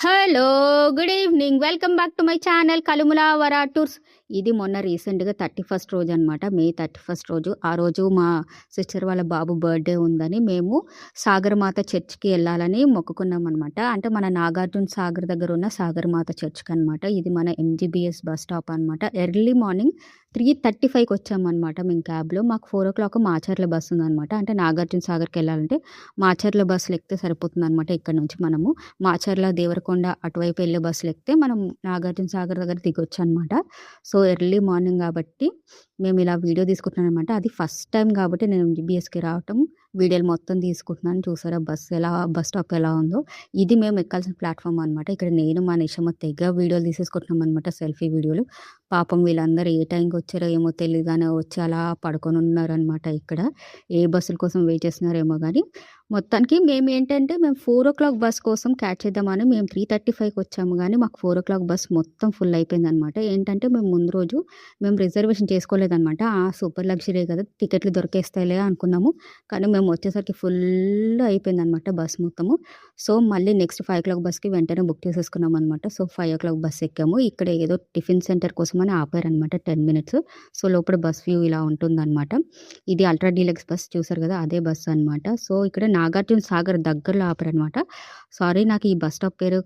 Hello good evening welcome back to my channel కలుములా వరా tours. ఇది మొన్న రీసెంట్గా 31st రోజు అనమాట, మే 31st రోజు. ఆ రోజు మా సిస్టర్ వాళ్ళ బాబు బర్త్డే ఉందని మేము సాగరమాత చర్చ్కి వెళ్ళాలని మొక్కుకున్నాం అనమాట. అంటే మన నాగార్జున సాగర్ దగ్గర ఉన్న సాగరమాత చర్చ్కి అనమాట. ఇది మన ఎంజీబీఎస్ బస్ స్టాప్ అనమాట. ఎర్లీ మార్నింగ్ 3:35కి వచ్చామన్నమాట మేము క్యాబ్లో. మాకు 4 o'clock మాచర్ల బస్సు ఉందనమాట. అంటే నాగార్జున సాగర్కి వెళ్ళాలంటే మాచర్ల బస్సులు ఎక్కితే సరిపోతుంది అనమాట. ఇక్కడ నుంచి మనము మాచర్ల దేవరకొండ అటువైపు వెళ్ళే బస్సులు ఎక్కితే మనం నాగార్జున సాగర్ దగ్గర దిగొచ్చు అనమాట. సో ఎర్లీ మార్నింగ్ కాబట్టి మేము ఇలా వీడియో తీసుకుంటున్నాను అనమాట. అది ఫస్ట్ టైం కాబట్టి నేను ఎంజీబీఎస్కి రావటం, వీడియోలు మొత్తం తీసుకుంటున్నాను. చూసారా బస్ స్టాప్ ఎలా ఉందో. ఇది మేము ఎక్కాల్సిన ప్లాట్ఫామ్ అనమాట. ఇక్కడ నేను మా నిషమ్మ తెగ వీడియోలు తీసేసుకుంటున్నాం అనమాట, సెల్ఫీ వీడియోలు. పాపం వీళ్ళందరూ ఏ టైంకి వచ్చారో ఏమో తెలియదు కానీ వచ్చి అలా పడుకొని ఉన్నారనమాట. ఇక్కడ ఏ బస్సుల కోసం వెయిట్ చేస్తున్నారేమో కానీ మొత్తానికి మేము ఏంటంటే మేము 4 o'clock బస్ కోసం క్యాచ్ చేద్దామని మేము 3:35కి వచ్చాము. కానీ మాకు 4 o'clock బస్ మొత్తం ఫుల్ అయిపోయింది అనమాట. ఏంటంటే మేము ముందు రోజు మేము రిజర్వేషన్ చేసుకోలేదనమాట. సూపర్ లగ్జరీ కదా, టికెట్లు దొరికేస్తాయిలే అనుకున్నాము. కానీ మేము వచ్చేసరికి ఫుల్ అయిపోయిందనమాట బస్ మొత్తము. సో మళ్ళీ నెక్స్ట్ 5 o'clock బస్కి వెంటనే బుక్ చేసేసుకున్నాం అనమాట. సో 5 o'clock బస్ ఎక్కాము. ఇక్కడ ఏదో టిఫిన్ సెంటర్ కోసం అని ఆపారనమాట 10 minutes. సో లోపల బస్ వ్యూ ఇలా ఉంటుందన్నమాట. ఇది అల్ట్రా డీలక్స్ బస్ చూసారు కదా, అదే బస్ అనమాట. సో ఇక్కడ నాగార్జున సాగర్ దగ్గరలో ఆపారనమాట. సారీ నాకు ఈ బస్ స్టాప్ పేరు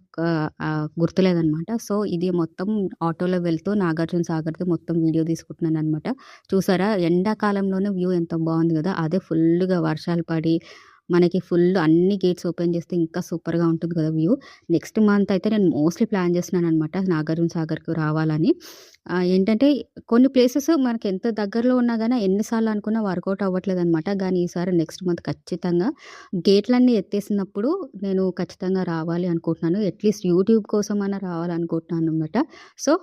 గుర్తులేదనమాట. సో ఇది మొత్తం ఆటోలో వెళ్తూ నాగార్జున సాగర్ది మొత్తం వీడియో తీసుకుంటున్నాను అనమాట. చూసారా ఎండాకాలంలోనే వ్యూ ఎంత బాగుంది కదా. అదే ఫుల్గా వర్షాలు పడి మనకి ఫుల్ అన్ని గేట్స్ ఓపెన్ చేస్తే ఇంకా సూపర్గా ఉంటుంది కదా వ్యూ. నెక్స్ట్ మంత్ అయితే నేను మోస్ట్లీ ప్లాన్ చేస్తున్నాను అనమాట నాగార్జున సాగర్కి రావాలని. ఏంటంటే కొన్ని ప్లేసెస్ మనకి ఎంత దగ్గరలో ఉన్నా కానీ ఎన్నిసార్లు అనుకున్నా వర్కౌట్ అవ్వట్లేదు అనమాట. కానీ ఈసారి నెక్స్ట్ మంత్ ఖచ్చితంగా గేట్లన్నీ ఎత్తేసినప్పుడు నేను ఖచ్చితంగా రావాలి అనుకుంటున్నాను. అట్లీస్ట్ యూట్యూబ్ కోసం అయినా రావాలనుకుంటున్నాను అనమాట. సో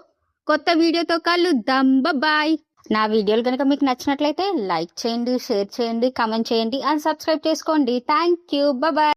కొత్త వీడియోతో కలుద్దాం, బాయ్. నా వీడియోలు కనుక మీకు నచ్చినట్లయితే లైక్ చేయండి, షేర్ చేయండి, కామెంట్ చేయండి అండ్ సబ్స్క్రైబ్ చేసుకోండి. Thank you, bye.